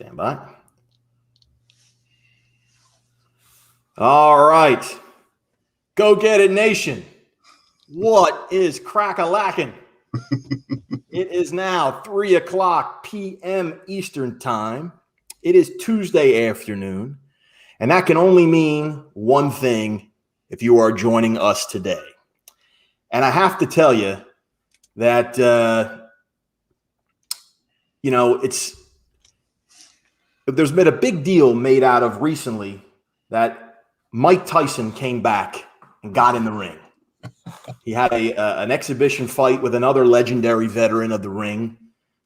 Stand by. All right. Go get it, nation. What is crack-a-lackin'? It is now 3:00 p.m. Eastern time. It is Tuesday afternoon, and that can only mean one thing if you are joining us today. And I have to tell you that, there's been a big deal made out of recently that Mike Tyson came back and got in the ring. He had an exhibition fight with another legendary veteran of the ring,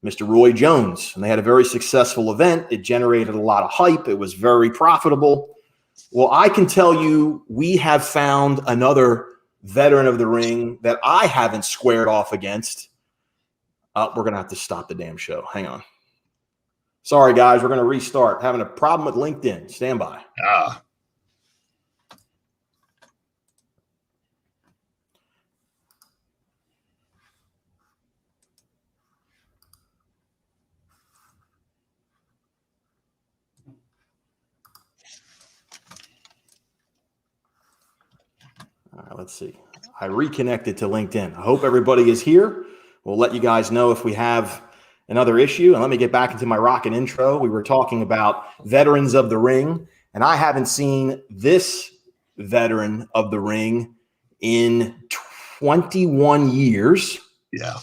Mr. Roy Jones, and they had a very successful event. It generated a lot of hype. It was very profitable. Well, I can tell you we have found another veteran of the ring that I haven't squared off against. We're going to have to stop the damn show. Hang on. Sorry, guys. We're going to restart. Having a problem with LinkedIn. Stand by. All right, let's see. I reconnected to LinkedIn. I hope everybody is here. We'll let you guys know if we have another issue. And let me get back into my rockin' intro. We were talking about veterans of the ring, and I haven't seen this veteran of the ring in 21 years. Yeah.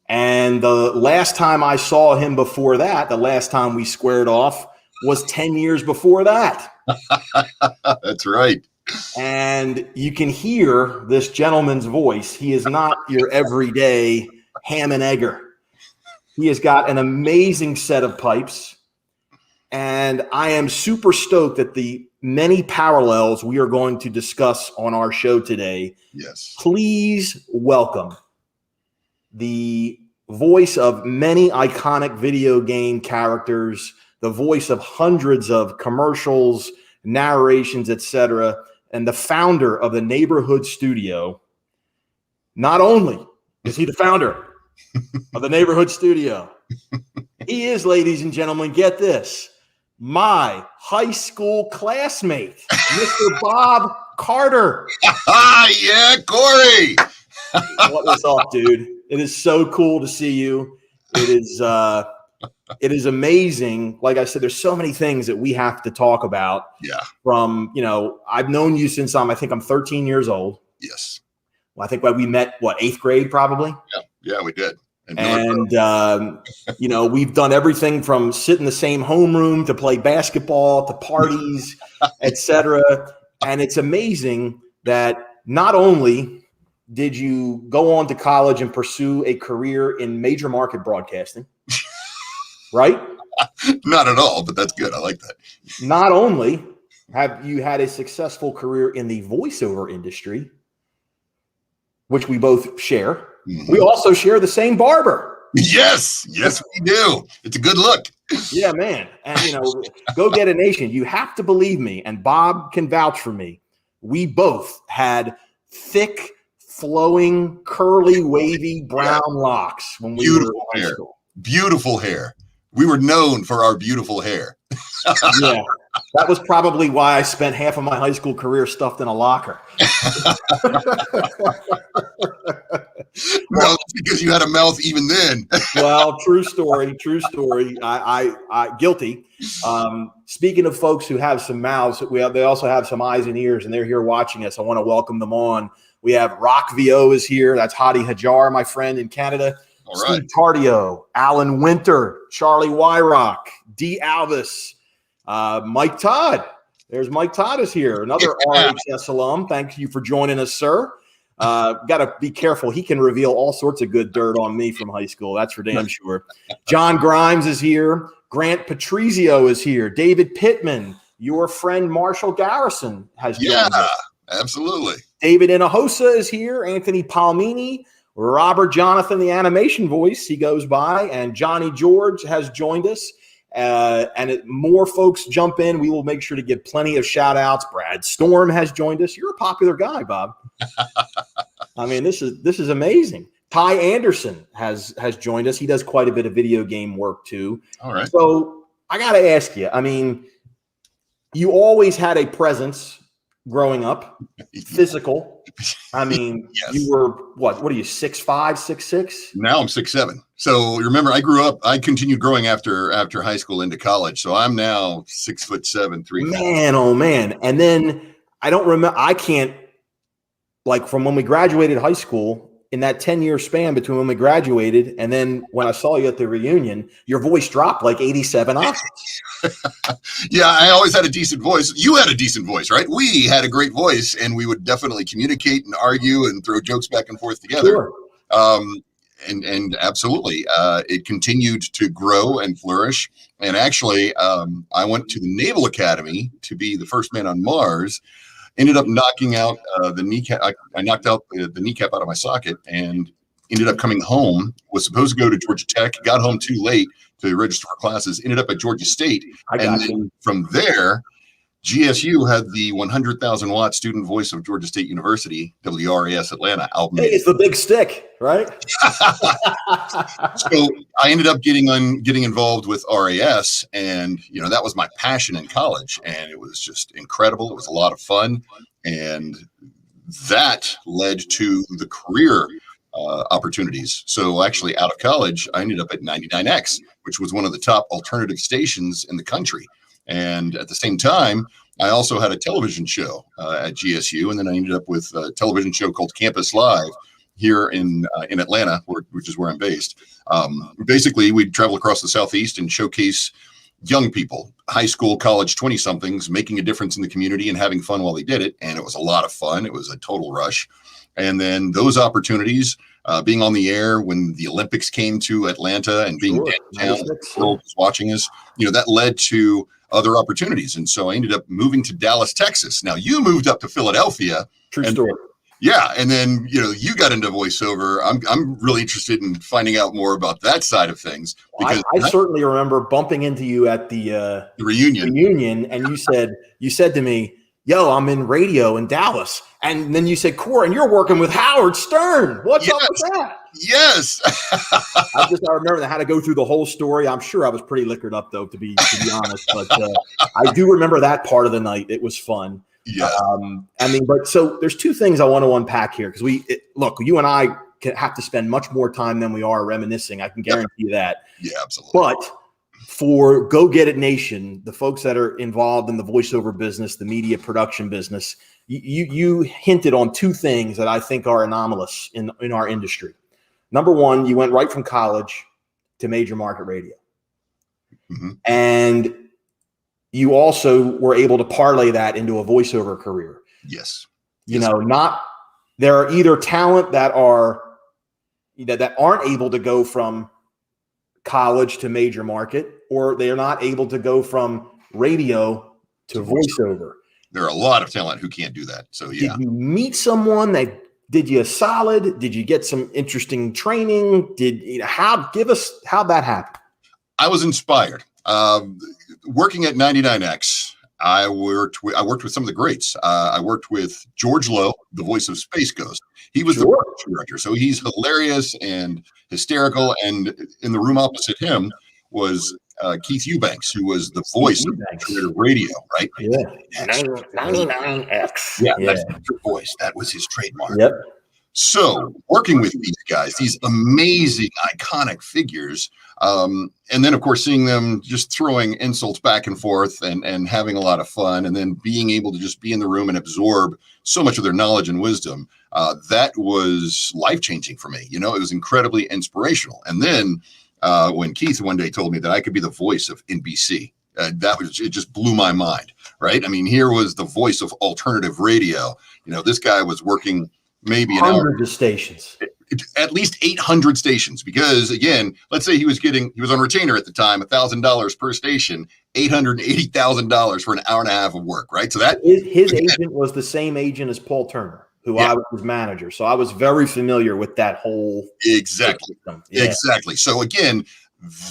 And the last time I saw him before that, the last time we squared off, was 10 years before that. That's right. And you can hear this gentleman's voice. He is not your everyday ham and egger. He has got an amazing set of pipes. And I am super stoked at the many parallels we are going to discuss on our show today. Yes. Please welcome the voice of many iconic video game characters, the voice of hundreds of commercials, narrations, etc., and the founder of the Neighborhood Studio. Not only is he the founder of the Neighborhood Studio, he is, ladies and gentlemen, get this, my high school classmate, Mr. Bob Carter. Yeah, Corey. What is up, dude? It is so cool to see you. It is amazing. Like I said, there's so many things that we have to talk about. Yeah. From, I've known you since I think I'm 13 years old. Yes. Well, I think we met, 8th grade probably? Yeah, we did. And we've done everything from sit in the same homeroom to play basketball to parties, etc. And it's amazing that not only did you go on to college and pursue a career in major market broadcasting, right? Not at all, but that's good. I like that. Not only have you had a successful career in the voiceover industry, which we both share, we also share the same barber. Yes, we do. It's a good look. Yeah, man. And, go get a nation. You have to believe me, and Bob can vouch for me. We both had thick, flowing, curly, wavy, brown locks when we were in high school. Beautiful hair. We were known for our beautiful hair. Yeah, that was probably why I spent half of my high school career stuffed in a locker. Well, because you had a mouth even then. Well, true story. I guilty. Speaking of folks who have some mouths, they also have some eyes and ears, and they're here watching us. I want to welcome them on. We have Rock VO is here. That's Hadi Hajar, my friend in Canada. All right. Steve Tardio, Alan Winter, Charlie Wyrock, D. Alvis, Mike Todd. There's Mike Todd is here, another RHS alum. Thank you for joining us, sir. Got to be careful. He can reveal all sorts of good dirt on me from high school. That's for damn sure. John Grimes is here. Grant Patrizio is here. David Pittman, your friend Marshall Garrison has joined us. Absolutely. David Inahosa is here. Anthony Palmini, Robert Jonathan, the animation voice, he goes by, and Johnny George has joined us. More folks jump in. We will make sure to give plenty of shout outs. Brad Storm has joined us. You're a popular guy, Bob. I mean, this is amazing. Ty Anderson has joined us. He does quite a bit of video game work too. All right. So I got to ask you, I mean, you always had a presence growing up, physical. I mean, Yes. You were what are you, 6'5", 6'6"? Now I'm 6'7". So remember, I continued growing after high school into college. So I'm now 6'7", 3. Man, oh man. And then I don't remember, I can't, like from when we graduated high school, in that 10-year span between when we graduated and then when I saw you at the reunion, your voice dropped like 87 octaves. Yeah, I always had a decent voice. You had a decent voice, right? We had a great voice, and we would definitely communicate and argue and throw jokes back and forth together. Sure. And absolutely, it continued to grow and flourish. And actually, I went to the Naval Academy to be the first man on Mars. Ended up knocking out the kneecap. I knocked out the kneecap out of my socket and ended up coming home. Was supposed to go to Georgia Tech. Got home too late to register for classes. Ended up at Georgia State. And then from there, GSU had the 100,000 watt student voice of Georgia State University, WRAS Atlanta album. Hey, it's the big stick, right? So I ended up getting involved with RAS, and that was my passion in college, and it was just incredible. It was a lot of fun, and that led to the career opportunities. So actually, out of college, I ended up at 99X, which was one of the top alternative stations in the country. And at the same time, I also had a television show at GSU, and then I ended up with a television show called Campus Live here in Atlanta, which is where I'm based. Basically, we'd travel across the Southeast and showcase young people, high school, college, 20-somethings, making a difference in the community and having fun while they did it. And it was a lot of fun. It was a total rush. And then those opportunities, being on the air when the Olympics came to Atlanta and being downtown, the world was watching us, that led to other opportunities. And so I ended up moving to Dallas, Texas. Now you moved up to Philadelphia. True story. Yeah. And then, you got into voiceover. I'm really interested in finding out more about that side of things. Because I certainly remember bumping into you at the reunion. And you said to me, yo, I'm in radio in Dallas. And then you said, Core, and you're working with Howard Stern. What's up with that? Yes. I remember that I had to go through the whole story. I'm sure I was pretty liquored up, though, to be honest. But I do remember that part of the night. It was fun. Yeah. So there's two things I want to unpack here because look, you and I have to spend much more time than we are reminiscing. I can guarantee you that. Yeah, absolutely. But for Go Get It Nation, the folks that are involved in the voiceover business, the media production business, you hinted on two things that I think are anomalous in our industry. Number one, you went right from college to major market radio. Mm-hmm. And you also were able to parlay that into a voiceover career. Yes. There are either talent that aren't able to go from college to major market, or they are not able to go from radio to voiceover. There are a lot of talent who can't do that. So yeah. Did you meet someone that did you a solid? Did you get some interesting training? Give us how that happened. I was inspired. Working at 99X, I worked with some of the greats. I worked with George Lowe, the voice of Space Ghost. He was the production director, so he's hilarious and hysterical. And in the room opposite him was Keith Eubanks, who was the voice of alternative radio, right? Yeah, 99X. Yeah, that's the voice. That was his trademark. Yep. So working with these guys, these amazing, iconic figures, and then, of course, seeing them just throwing insults back and forth and having a lot of fun, and then being able to just be in the room and absorb so much of their knowledge and wisdom, that was life-changing for me. It was incredibly inspirational. And then when Keith one day told me that I could be the voice of NBC, it just blew my mind, right? I mean, here was the voice of alternative radio. This guy was working maybe an hour. Hundreds of stations. At least 800 stations, because again, let's say he was on retainer at the time, $1,000 per station, $880,000 for an hour and a half of work, right? So that his agent was the same agent as Paul Turner, who I was his manager. So I was very familiar with that whole exactly. Yeah. Exactly. So again,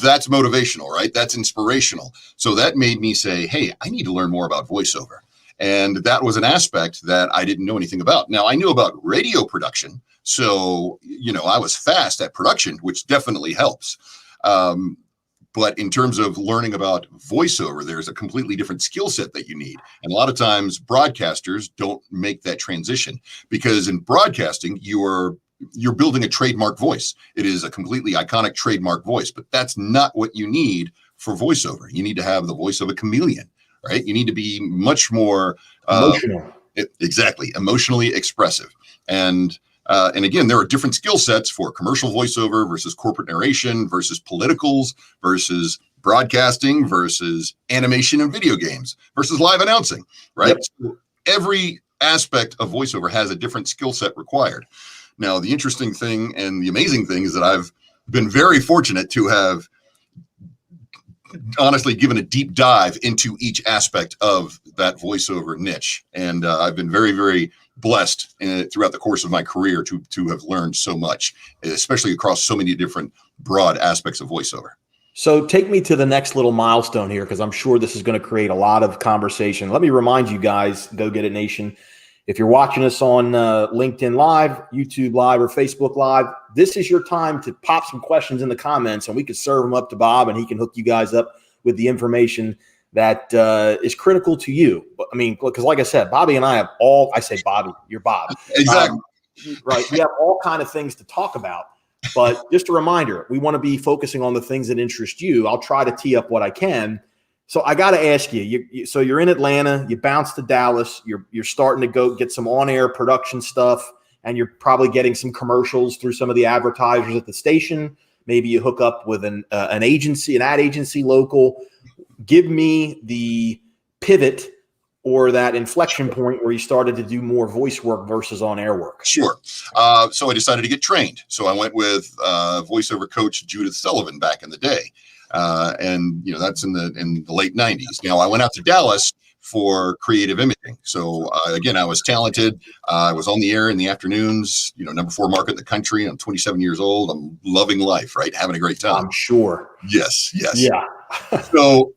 that's motivational, right? That's inspirational. So that made me say, hey, I need to learn more about voiceover. And that was an aspect that I didn't know anything about. Now I knew about radio production. So, I was fast at production, which definitely helps. But But in terms of learning about voiceover, there's a completely different skill set that you need. And a lot of times broadcasters don't make that transition, because in broadcasting, you're building a trademark voice. It is a completely iconic trademark voice, but that's not what you need for voiceover. You need to have the voice of a chameleon, right? You need to be much more Emotional. Exactly, emotionally expressive. And again, there are different skill sets for commercial voiceover versus corporate narration versus politicals versus broadcasting versus animation and video games versus live announcing, right? Yep. So every aspect of voiceover has a different skill set required. Now, the interesting thing and the amazing thing is that I've been very fortunate to have honestly given a deep dive into each aspect of that voiceover niche. And I've been very, very blessed throughout the course of my career to have learned so much, especially across so many different broad aspects of voiceover. So take me to the next little milestone here, because I'm sure this is going to create a lot of conversation. Let me remind you guys, Go Get It Nation, if you're watching us on LinkedIn Live, YouTube Live, or Facebook Live, this is your time to pop some questions in the comments, and we can serve them up to Bob, and he can hook you guys up with the information that is critical to you. I mean, because like I said, Bobby and I have all, I say Bobby, you're Bob. Exactly. Right. We have all kind of things to talk about. But just a reminder, we want to be focusing on the things that interest you. I'll try to tee up what I can. So I got to ask you, so you're in Atlanta, you bounce to Dallas, you're starting to go get some on-air production stuff, and you're probably getting some commercials through some of the advertisers at the station. Maybe you hook up with an agency, an ad agency local. Give me the pivot or that inflection point where you started to do more voice work versus on-air work. Sure. So I decided to get trained. So I went with voiceover coach Judith Sullivan back in the day. And that's in the late 90s. Now I went out to Dallas for creative imaging. So again, I was talented. I was on the air in the afternoons, number 4 market in the country. I'm 27 years old. I'm loving life, right? Having a great time. I'm sure. Yes. Yeah. So,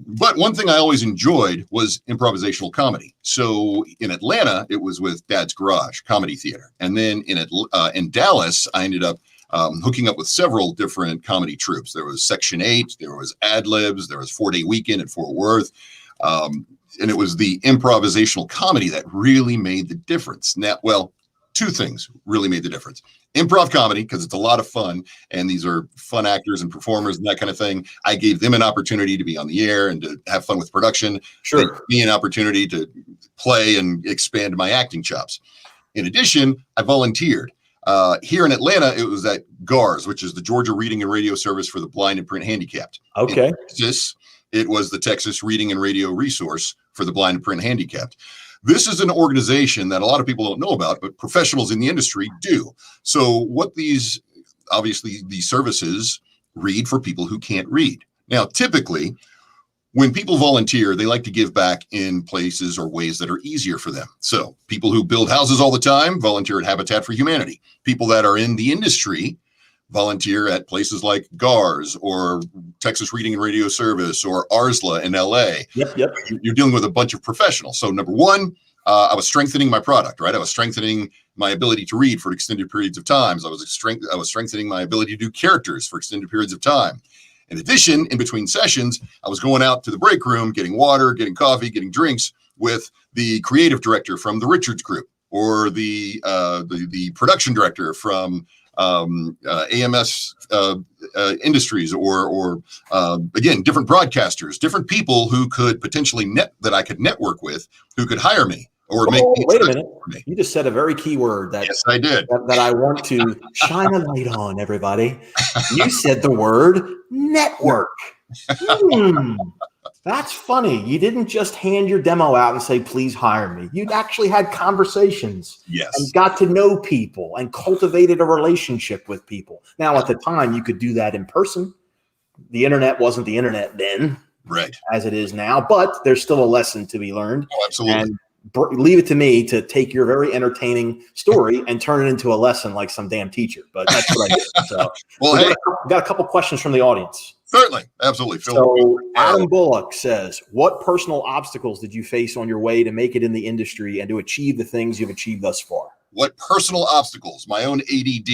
but one thing I always enjoyed was improvisational comedy. So in Atlanta, it was with Dad's Garage Comedy Theater. And then in Dallas, I ended up hooking up with several different comedy troupes. There was Section 8, there was Ad Libs, there was 4-Day Weekend at Fort Worth. And it was the improvisational comedy that really made the difference. Now, well, 2 things really made the difference. Improv comedy, because it's a lot of fun, and these are fun actors and performers and that kind of thing. I gave them an opportunity to be on the air and to have fun with production. Sure. They gave me an opportunity to play and expand my acting chops. In addition, I volunteered. Here in Atlanta, it was at GARS, which is the Georgia Reading and Radio Service for the Blind and Print Handicapped. Okay. In Texas, it was the Texas Reading and Radio Resource for the Blind and Print Handicapped. This is an organization that a lot of people don't know about, but professionals in the industry do. So what these services read for people who can't read. Now, typically, when people volunteer, they like to give back in places or ways that are easier for them. So people who build houses all the time volunteer at Habitat for Humanity. People that are in the industry volunteer at places like GARS or Texas Reading and Radio Service or ARSLA in LA. Yep. You're dealing with a bunch of professionals. So number one, I was strengthening my product, right? I was strengthening my ability to read for extended periods of time. I was strengthening my ability to do characters for extended periods of time. In addition, in between sessions, I was going out to the break room, getting water, getting coffee, getting drinks with the creative director from the Richards Group or the production director from AMS Industries or again, different broadcasters, different people who could potentially that I could network with, who could hire me or make me. Wait a minute. You just said a very key word that, yes, I did. That I want to shine a light on, everybody. You said the word network. That's funny. You didn't just hand your demo out and say, please hire me. You actually had conversations. Yes. And got to know people and cultivated a relationship with people. Now, at the time, you could do that in person. The internet wasn't the internet then, right, as it is now, but there's still a lesson to be learned. Oh, absolutely. And leave it to me to take your very entertaining story and turn it into a lesson like some damn teacher. But that's what I did. So, well, we got a couple questions from the audience. Certainly. Absolutely. So Adam Bullock says, what personal obstacles did you face on your way to make it in the industry and to achieve the things you've achieved thus far? What personal obstacles? My own ADD,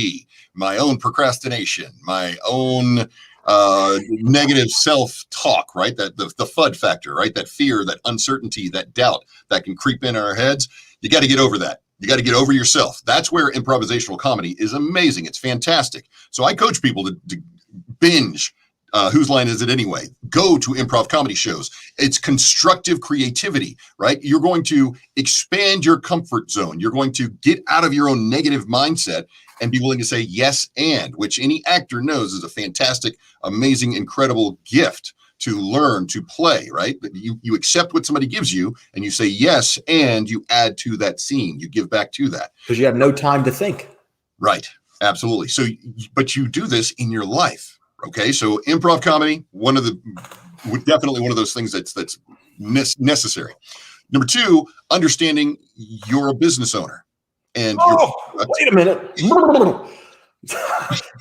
my own procrastination, my own negative self-talk, right? That the FUD factor, right? That fear, that uncertainty, that doubt that can creep in our heads. You got to get over that. You got to get over yourself. That's where improvisational comedy is amazing. It's fantastic. So I coach people to binge. Whose line is it anyway? Go to improv comedy shows. It's constructive creativity, right? You're going to expand your comfort zone. You're going to get out of your own negative mindset and be willing to say yes and, which any actor knows is a fantastic, amazing, incredible gift to learn to play, right? You accept what somebody gives you and you say yes and you add to that scene. You give back to that. Because you have no time to think. Right. Absolutely. So, but you do this in your life. Okay, so improv comedy, definitely one of those things that's necessary. Number two, understanding you're a business owner. And wait a minute.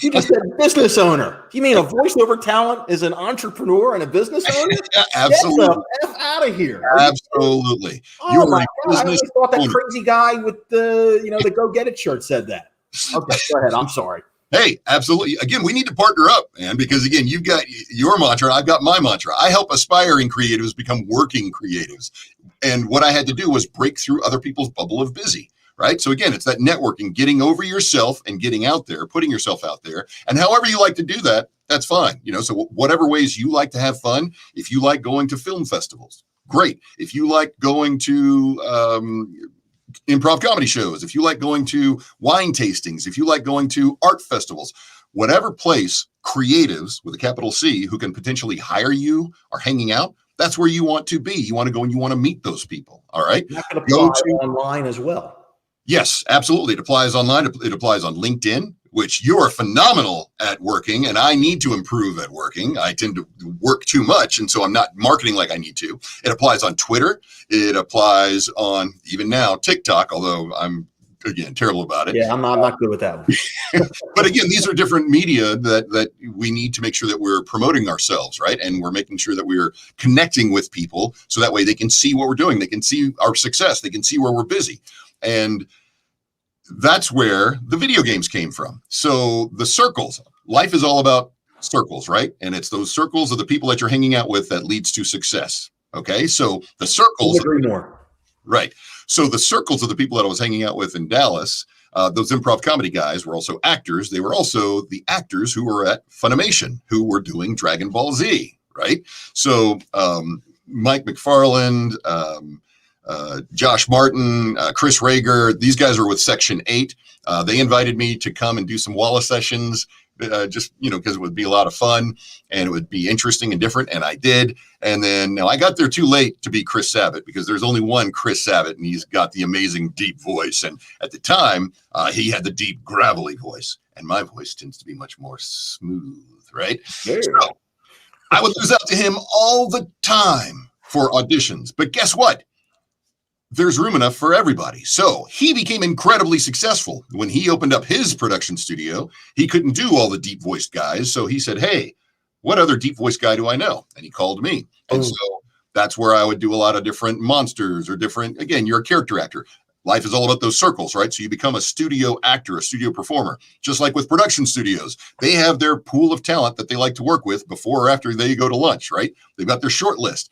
You just said business owner. You mean a voiceover talent is an entrepreneur and a business owner? Yeah, absolutely. Get the F out of here. Absolutely. Oh my God, I always thought that crazy guy with the Go Get It shirt said that. Okay, go ahead. I'm sorry. Hey, absolutely. Again, we need to partner up, man, because again, you've got your mantra, I've got my mantra. I help aspiring creatives become working creatives. And what I had to do was break through other people's bubble of busy, right? So again, it's that networking, getting over yourself and getting out there, putting yourself out there. And however you like to do that, that's fine. So whatever ways you like to have fun, if you like going to film festivals, great. If you like going to improv comedy shows, if you like going to wine tastings, if you like going to art festivals, whatever place creatives with a capital C who can potentially hire you are hanging out, that's where you want to be. You want to go and you want to meet those people. All right. That can apply online as well. Yes, absolutely. It applies online. It applies on LinkedIn, which you're phenomenal at working, and I need to improve at working. I tend to work too much, and so I'm not marketing like I need to. It applies on Twitter. It applies on, even now, TikTok, although I'm, again, terrible about it. Yeah, I'm not good with that one. But again, these are different media that we need to make sure that we're promoting ourselves, right? And we're making sure that we're connecting with people so that way they can see what we're doing. They can see our success. They can see where we're busy. And that's where the video games came from. So the circles, life is all about circles, right? And it's those circles of the people that you're hanging out with that leads to success. Okay. So the circles, right. So the circles of the people that I was hanging out with in Dallas, those improv comedy guys were also actors. They were also the actors who were at Funimation, who were doing Dragon Ball Z, right? So Mike McFarland, Josh Martin, Chris Rager, these guys are with Section 8. They invited me to come and do some Wallace sessions, just, because it would be a lot of fun and it would be interesting and different. And I did. And then I got there too late to be Chris Sabat because there's only one Chris Sabat and he's got the amazing deep voice. And at the time, he had the deep gravelly voice and my voice tends to be much more smooth, right? Yeah. So I would lose out to him all the time for auditions. But guess what? There's room enough for everybody. So he became incredibly successful. When he opened up his production studio, he couldn't do all the deep voiced guys. So he said, hey, what other deep voiced guy do I know? And he called me. And so that's where I would do a lot of different monsters or different, again, you're a character actor. Life is all about those circles, right? So you become a studio actor, a studio performer, just like with production studios. They have their pool of talent that they like to work with before or after they go to lunch, right? They've got their short list.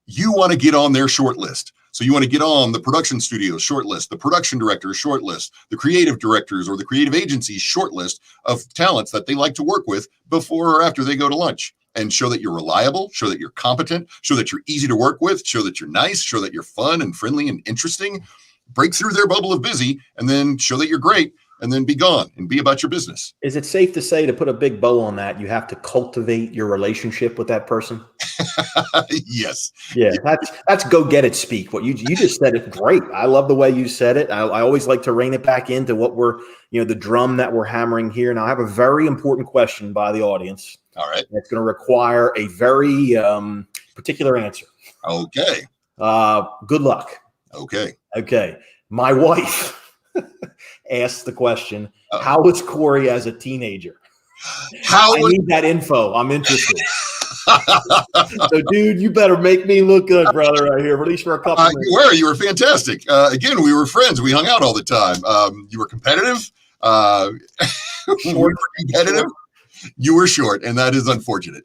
You want to get on their short list. So you want to get on the production studio's short list, the production director's short list, the creative directors or the creative agency's short list of talents that they like to work with before or after they go to lunch, and show that you're reliable, show that you're competent, show that you're easy to work with, show that you're nice, show that you're fun and friendly and interesting, break through their bubble of busy, and then show that you're great, and then be gone and be about your business. Is it safe to say, to put a big bow on that, you have to cultivate your relationship with that person? Yes. Yeah, that's go get it speak. What you just said it great. I love the way you said it. I always like to rein it back into what we're, the drum that we're hammering here. Now I have a very important question by the audience. All right. It's going to require a very particular answer. Okay. Good luck. Okay. My wife asked the question, how was Corey as a teenager? I need that info. I'm interested. So, dude, you better make me look good, brother, right here, at least for a couple minutes. You were fantastic. Again, we were friends. We hung out all the time. You were competitive. Short, competitive. You were short, and that is unfortunate.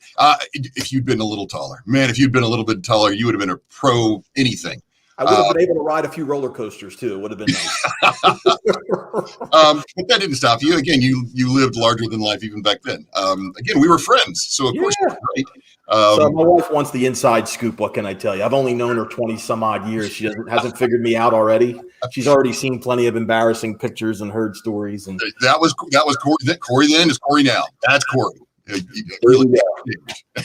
If you'd been a little taller, man, if you'd been a little bit taller, you would have been a pro anything. I would have been able to ride a few roller coasters too. It would have been nice. But that didn't stop you. Again, you lived larger than life even back then. Again, we were friends, so of course, right? So my wife wants the inside scoop. What can I tell you? I've only known her 20 some odd years. She hasn't figured me out already. She's already seen plenty of embarrassing pictures and heard stories. And that was Corey. Corey then is Corey now. That's Corey. Really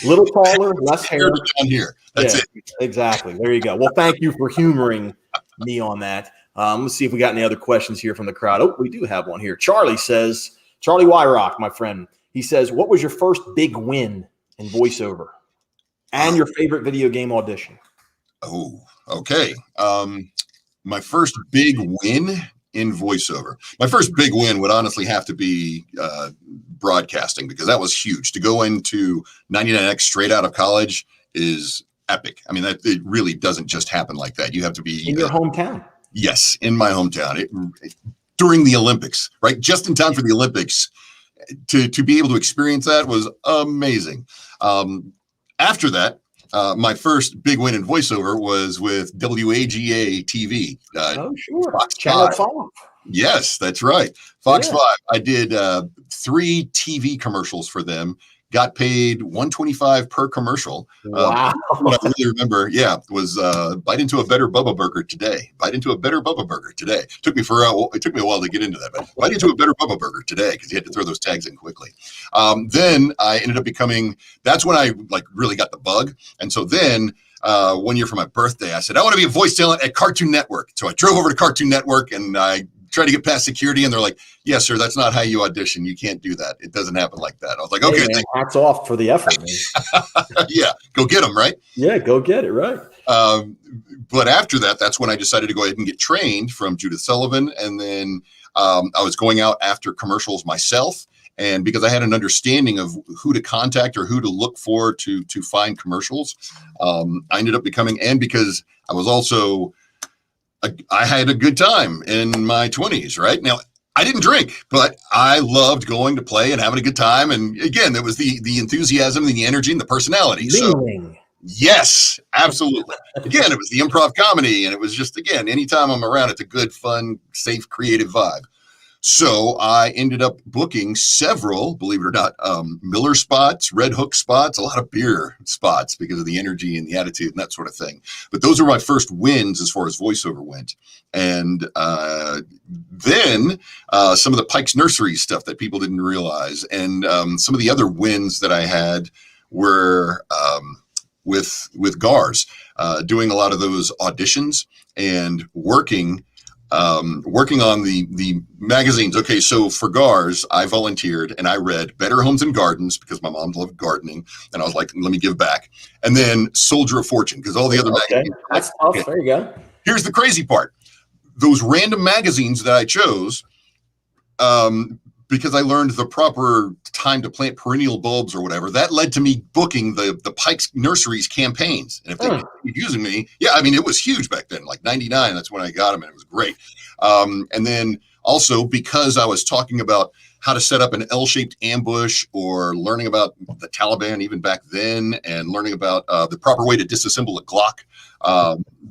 little taller, less hair down here. That's it. Exactly. There you go. Well, thank you for humoring me on that. Let's see if we got any other questions here from the crowd. Oh, we do have one here. Charlie Wyrock, my friend. He says, "What was your first big win in voiceover, and your favorite video game audition?" Oh, okay. My first big win in voiceover. My first big win would honestly have to be broadcasting, because that was huge. To go into 99X straight out of college is epic. I mean, it really doesn't just happen like that. You have to be in your hometown. Yes, in my hometown. During the Olympics, right? Just in time for the Olympics. To be able to experience that was amazing. After that, my first big win in voiceover was with WAGA TV. Sure. Fox Channel 5. 5. Yes, that's right. Fox 5. I did 3 TV commercials for them. Got paid $125 per commercial. Wow. What I really remember, was bite into a better Bubba Burger today. Bite into a better Bubba Burger today. It took me a while to get into that, but bite into a better Bubba Burger today, because you had to throw those tags in quickly. Then I ended up that's when I really got the bug. And so then 1 year for my birthday, I said, I want to be a voice talent at Cartoon Network. So I drove over to Cartoon Network and I tried to get past security, and they're like, "Yes, sir, that's not how you audition. You can't do that. It doesn't happen like that." I was like, "Okay, hey, man, hats off for the effort, man." Yeah, go get them, right? Yeah, go get it, right? But after that, that's when I decided to go ahead and get trained from Judith Sullivan, and then I was going out after commercials myself, and because I had an understanding of who to contact or who to look for to find commercials, I ended up becoming, and because I was also I had a good time in my 20s, right? Now, I didn't drink, but I loved going to play and having a good time. And again, there was the enthusiasm and the energy and the personality. Leaning. So, yes, absolutely. Again, it was the improv comedy. And it was just, again, anytime I'm around, it's a good, fun, safe, creative vibe. So I ended up booking several, believe it or not, Miller spots, Red Hook spots, a lot of beer spots because of the energy and the attitude and that sort of thing. But those were my first wins as far as voiceover went. And then some of the Pike's Nursery stuff that people didn't realize. And some of the other wins that I had were with GARS, doing a lot of those auditions and working on the magazines. Okay, so for GARS, I volunteered and I read Better Homes and Gardens because my mom loved gardening, and I was like, let me give back. And then Soldier of Fortune, because all the other magazines. That's tough. Okay. There you go. Here's the crazy part. Those random magazines that I chose, because I learned the proper time to plant perennial bulbs or whatever, that led to me booking the Pike's Nurseries campaigns. And if they were using me, I mean, it was huge back then, like 99, that's when I got them, and it was great. And then also because I was talking about how to set up an L-shaped ambush, or learning about the Taliban even back then, and learning about the proper way to disassemble a Glock.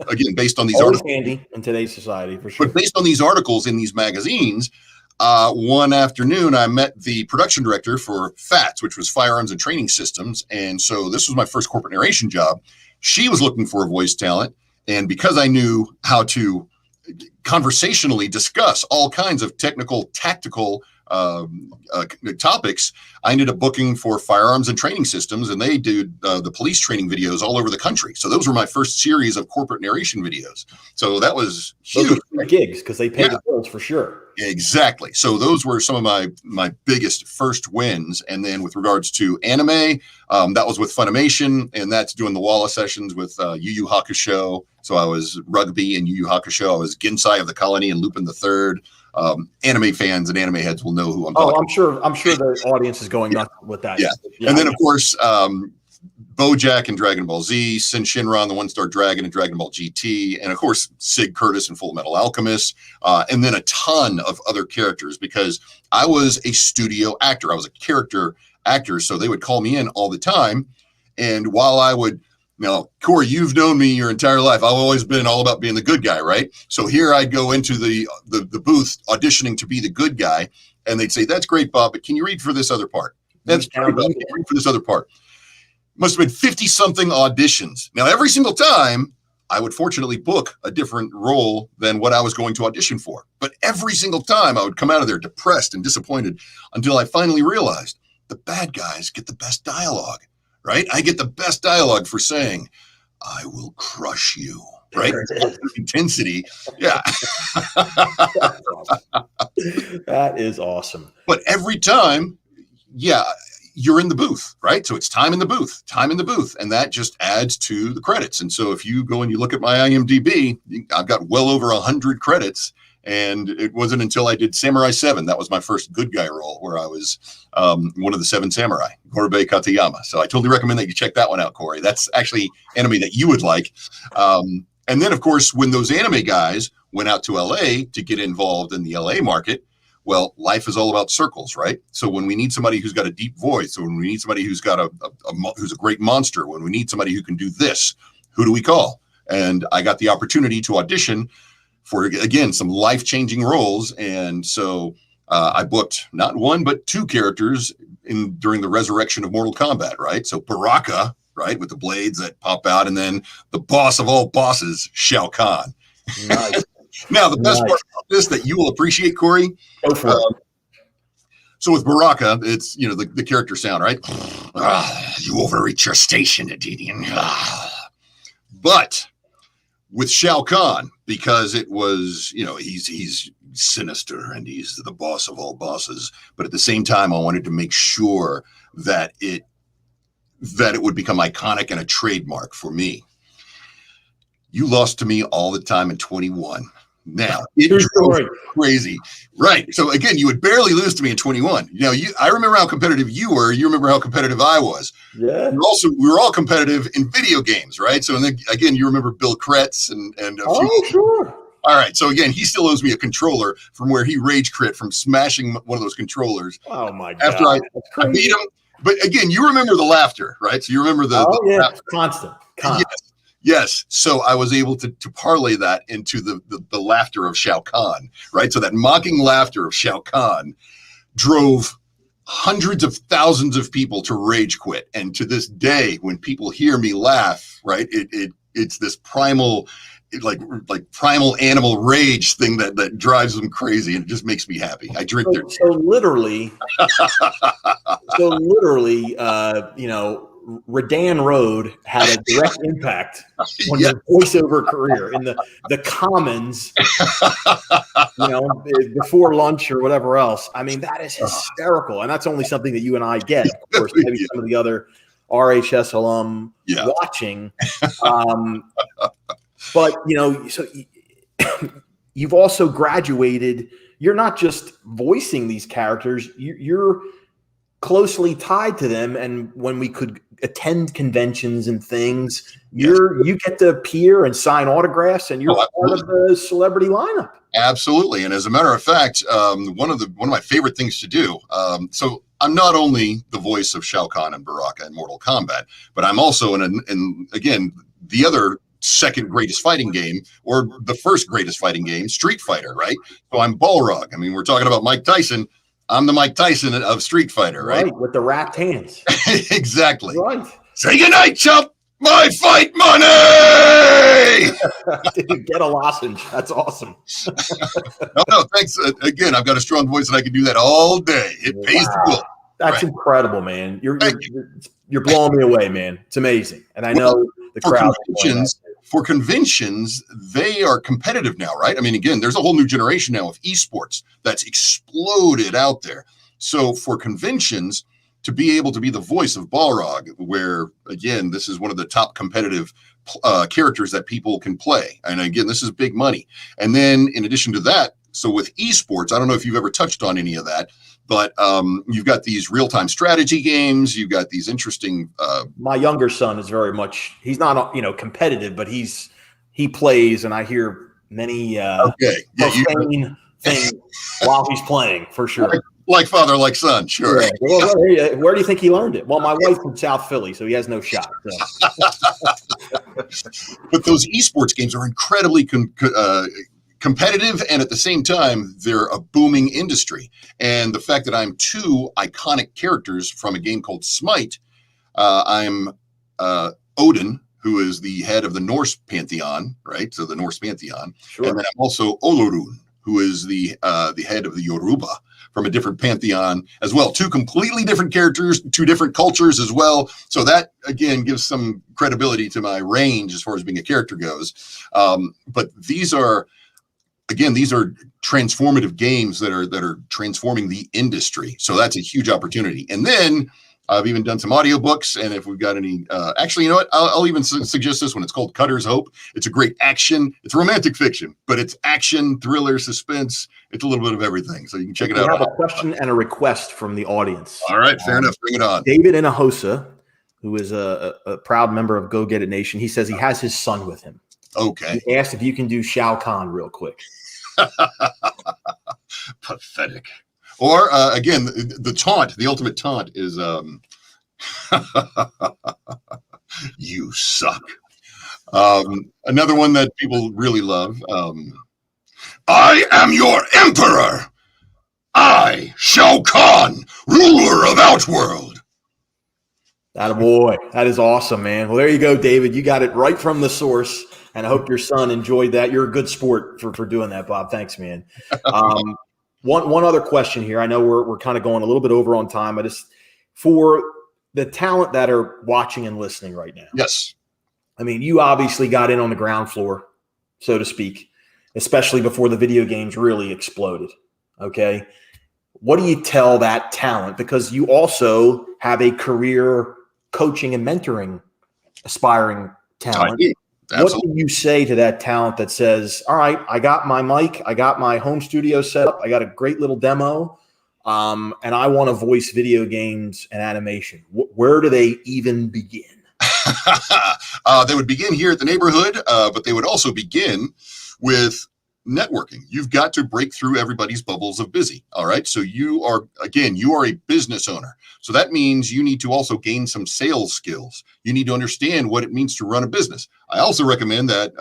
Again, based on these articles. Handy in today's society, for sure. But based on these articles in these magazines, one afternoon, I met the production director for FATS, which was Firearms and Training Systems. And so this was my first corporate narration job. She was looking for a voice talent. And because I knew how to conversationally discuss all kinds of technical, tactical topics, I ended up booking for Firearms and Training Systems, and they did the police training videos all over the country. So those were my first series of corporate narration videos. So that was huge. Those are gigs, because they paid the bills for sure. Exactly. So those were some of my biggest first wins. And then with regards to anime, that was with Funimation, and that's doing the Walla sessions with Yu Yu Hakusho. So I was Rugby and Yu Yu Hakusho. I was Gensai of the Colony and Lupin the Third. Anime fans and anime heads will know who I'm talking about. I'm sure the audience is going nuts with that. Yeah. And then of course, BoJack and Dragon Ball Z, Sin Shinron, the One-Star Dragon, and Dragon Ball GT, and of course Sid Curtis and Full Metal Alchemist, and then a ton of other characters, because I was a studio actor. I was a character actors. So they would call me in all the time. And while I would, Corey, you've known me your entire life. I've always been all about being the good guy, right? So here I'd go into the booth auditioning to be the good guy. And they'd say, that's great, Bob, but can you read for this other part? That's great, Bob, can you read for this other part? Must have been 50-something auditions. Now, every single time, I would fortunately book a different role than what I was going to audition for. But every single time, I would come out of there depressed and disappointed until I finally realized the bad guys get the best dialogue, right? I get the best dialogue for saying, I will crush you, right? Intensity. Yeah. That is awesome. But every time, you're in the booth, right? So it's time in the booth. And that just adds to the credits. And so if you go and you look at my IMDb, I've got well over 100 credits. And it wasn't until I did Samurai 7, that was my first good guy role, where I was one of the 7 samurai, Gorobei Katayama. So I totally recommend that you check that one out, Corey. That's actually anime that you would like. And then, of course, when those anime guys went out to LA to get involved in the LA market, well, life is all about circles, right? So when we need somebody who's got a deep voice, or when we need somebody who's got who's a great monster, when we need somebody who can do this, who do we call? And I got the opportunity to audition for, again, some life-changing roles. And so I booked not one, but 2 characters during the resurrection of Mortal Kombat, right? So Baraka, right, with the blades that pop out, and then the boss of all bosses, Shao Kahn. Nice. Now, the best part about this that you will appreciate, Corey. Go for it. So with Baraka, it's, the character sound, right? You overreach your station, Adenian. But with Shao Kahn, because it was, he's sinister and he's the boss of all bosses. But at the same time, I wanted to make sure that it would become iconic and a trademark for me. You lost to me all the time in 21. Now, it drove crazy. Right. So again, you would barely lose to me in 21. I remember how competitive you were. You remember how competitive I was. Yeah. We were all competitive in video games, right? So, and then again, you remember Bill Kretz and a few. Sure. All right. So again, he still owes me a controller from where he rage crit from smashing one of those controllers. Oh my God. After I beat him. But again, you remember the laughter, right? So you remember the laughter. Constant. Yes. So I was able to parlay that into the laughter of Shao Kahn, right? So that mocking laughter of Shao Kahn drove hundreds of thousands of people to rage quit. And to this day, when people hear me laugh, right, it's this primal, like primal animal rage thing that drives them crazy, and it just makes me happy. I drink their tears. So literally, Redan Road had a direct impact on your voiceover career in the Commons, before lunch or whatever else. I mean, that is hysterical. And that's only something that you and I get. Of course, maybe some of the other RHS alum watching. But, so you've also graduated. You're not just voicing these characters. You're closely tied to them, and when we could attend conventions and things, you get to appear and sign autographs, and you're part of the celebrity lineup. Absolutely. And as a matter of fact, one of my favorite things to do. So I'm not only the voice of Shao Kahn and Baraka in Mortal Kombat, but I'm also in again the other second greatest fighting game, or the first greatest fighting game, Street Fighter, right? So I'm Balrog. I mean, we're talking about Mike Tyson. I'm the Mike Tyson of Street Fighter, right? With the wrapped hands. Exactly. Right. Say goodnight, chump. My fight money. Dude, get a lozenge. That's awesome. No, thanks. Again, I've got a strong voice and I can do that all day. It pays the bill. That's incredible, man. You're blowing me away, man. It's amazing. And I know the crowd. For conventions, they are competitive now, right? I mean, again, there's a whole new generation now of esports that's exploded out there. So for conventions, to be able to be the voice of Balrog, where, again, this is one of the top competitive characters that people can play. And again, this is big money. And then in addition to that, so with esports, I don't know if you've ever touched on any of that, but you've got these real-time strategy games. You've got these interesting. My younger son is very much. He's not competitive, but he plays, and I hear many profane things while he's playing for sure. Like father, like son. Sure. Yeah. Well, where do you think he learned it? Well, my wife's from South Philly, so he has no shot. So. But those esports games are incredibly competitive, and at the same time, they're a booming industry. And the fact that I'm two iconic characters from a game called Smite, I'm Odin, who is the head of the Norse pantheon, right? So the Norse pantheon. Sure. And then I'm also Olorun, who is the head of the Yoruba from a different pantheon as well. Two completely different characters, two different cultures as well. So that, again, gives some credibility to my range as far as being a character goes. But these are transformative games that are transforming the industry. So that's a huge opportunity. And then I've even done some audiobooks, and if we've got any, actually, you know what? I'll even suggest this one. It's called Cutter's Hope. It's a great action. It's romantic fiction, but it's action, thriller, suspense. It's a little bit of everything. So you can check it out. I have a question and a request from the audience. All right, fair enough. Bring it on. David Inahosa, who is a proud member of Go Get It Nation, he says he has his son with him. Okay. He asked if you can do Shao Kahn real quick. Pathetic. Or again, the taunt, the ultimate taunt is you suck. Another one that people really love. I am your emperor. I, Shao Kahn, ruler of Outworld. Attaboy. That is awesome, man. Well, there you go, David. You got it right from the source, and I hope your son enjoyed that. You're a good sport for doing that, Bob. Thanks, man. One other question here. I know we're kind of going a little bit over on time. For the talent that are watching and listening right now. Yes. I mean, you obviously got in on the ground floor, so to speak, especially before the video games really exploded. Okay. What do you tell that talent? Because you also have a career coaching and mentoring aspiring talent. What do you say to that talent that says, all right, I got my mic, I got my home studio set up, I got a great little demo, and I want to voice video games and animation? Where do they even begin? They would begin here at the neighborhood, but they would also begin with networking. You've got to break through everybody's bubbles of busy. All right. So you are a business owner. So that means you need to also gain some sales skills. You need to understand what it means to run a business. I also recommend that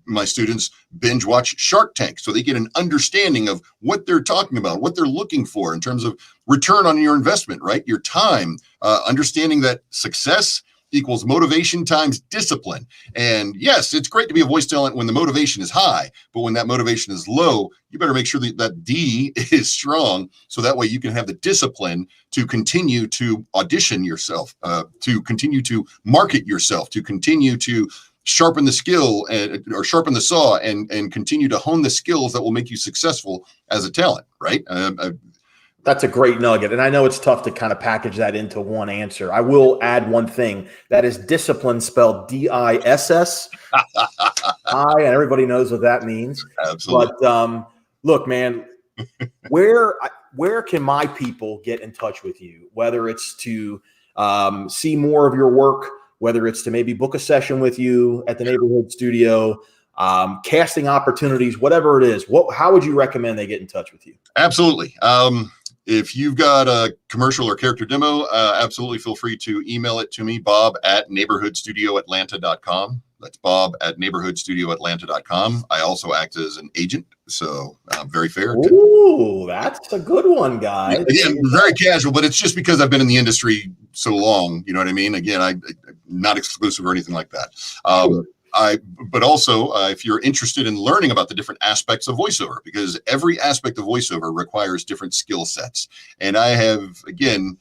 my students binge watch Shark Tank so they get an understanding of what they're talking about, what they're looking for in terms of return on your investment, right? Your time, understanding that success equals motivation times discipline. And yes, it's great to be a voice talent when the motivation is high, but when that motivation is low, you better make sure that D is strong. So that way you can have the discipline to continue to audition yourself, to continue to market yourself, to continue to sharpen the skill or sharpen the saw and continue to hone the skills that will make you successful as a talent, right? That's a great nugget. And I know it's tough to kind of package that into one answer. I will add one thing. That is discipline, spelled DISS. And everybody knows what that means. Absolutely. But look, man, where can my people get in touch with you? Whether it's to see more of your work, whether it's to maybe book a session with you at the neighborhood studio, casting opportunities, whatever it is, how would you recommend they get in touch with you? Absolutely. If you've got a commercial or character demo, absolutely feel free to email it to me, bob@neighborhoodstudioatlanta.com. That's bob@neighborhoodstudioatlanta.com. I also act as an agent, so very fair. Ooh, that's a good one, guys. Again, very casual, but it's just because I've been in the industry so long. You know what I mean? Again, I'm not exclusive or anything like that. Sure. But also, if you're interested in learning about the different aspects of voiceover, because every aspect of voiceover requires different skill sets. And I have, again,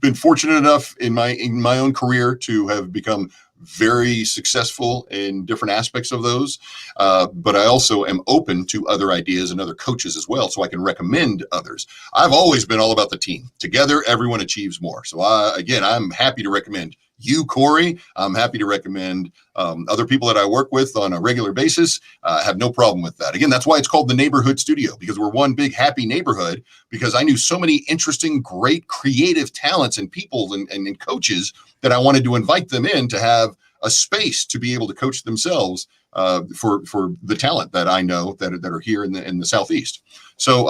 been fortunate enough in my own career to have become very successful in different aspects of those. But I also am open to other ideas and other coaches as well, so I can recommend others. I've always been all about the team. Together, everyone achieves more. So I'm happy to recommend you, Corey. I'm happy to recommend other people that I work with on a regular basis. Have no problem with that. Again, that's why it's called the Neighborhood Studio, because we're one big happy neighborhood, because I knew so many interesting, great, creative talents and people and coaches that I wanted to invite them in to have a space to be able to coach themselves for the talent that I know that are here in the Southeast. So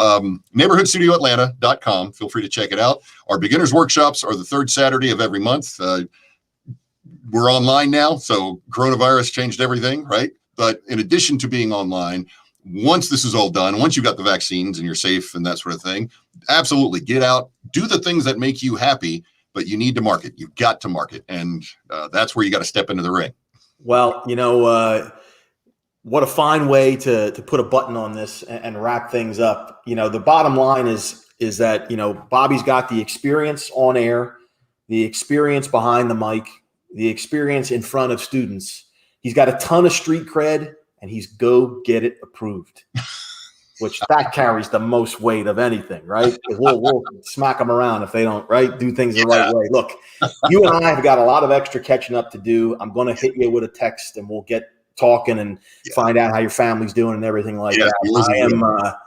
neighborhoodstudioatlanta.com. Feel free to check it out. Our beginners workshops are the third Saturday of every month. We're online now, so coronavirus changed everything, right? But in addition to being online, once this is all done, once you've got the vaccines and you're safe and that sort of thing, absolutely get out, do the things that make you happy, but you need to market. You've got to market. And that's where you got to step into the ring. Well, what a fine way to put a button on this and wrap things up. The bottom line is that, Bobby's got the experience on air, the experience behind the mic, the experience in front of students. He's got a ton of street cred, and he's go get it approved, which that carries the most weight of anything, right? We'll smack them around if they don't, right, do things the right way. Look, you and I have got a lot of extra catching up to do. I'm going to hit you with a text, and we'll get talking and find out how your family's doing and everything like that.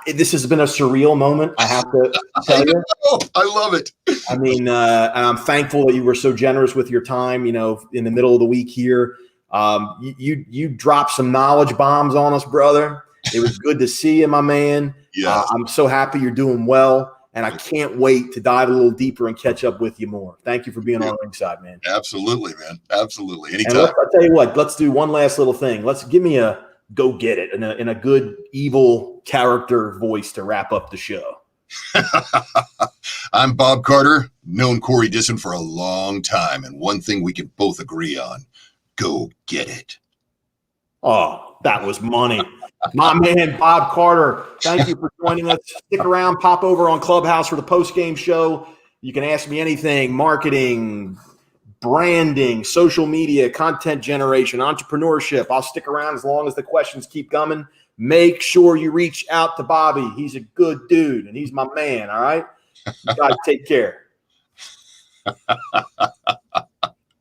This has been a surreal moment, I have to tell you. I love it. I mean, and I'm thankful that you were so generous with your time, in the middle of the week here. You dropped some knowledge bombs on us, brother. It was good to see you, my man. Yeah. I'm so happy you're doing well, and I can't wait to dive a little deeper and catch up with you more. Thank you for being on Ringside, man. Absolutely, man. Absolutely. Anytime. And I'll tell you what, let's do one last little thing. Let's give me a go get it in a good evil character voice to wrap up the show. I'm Bob Carter, known Corey Dissin for a long time, and one thing we can both agree on: go get it. Oh, that was money. My man, Bob Carter, thank you for joining us. Stick around, pop over on Clubhouse for the post-game show. You can ask me anything: marketing, branding, social media, content generation, entrepreneurship. I'll stick around as long as the questions keep coming. Make sure you reach out to Bobby. He's a good dude, and he's my man, all right? You got to take care.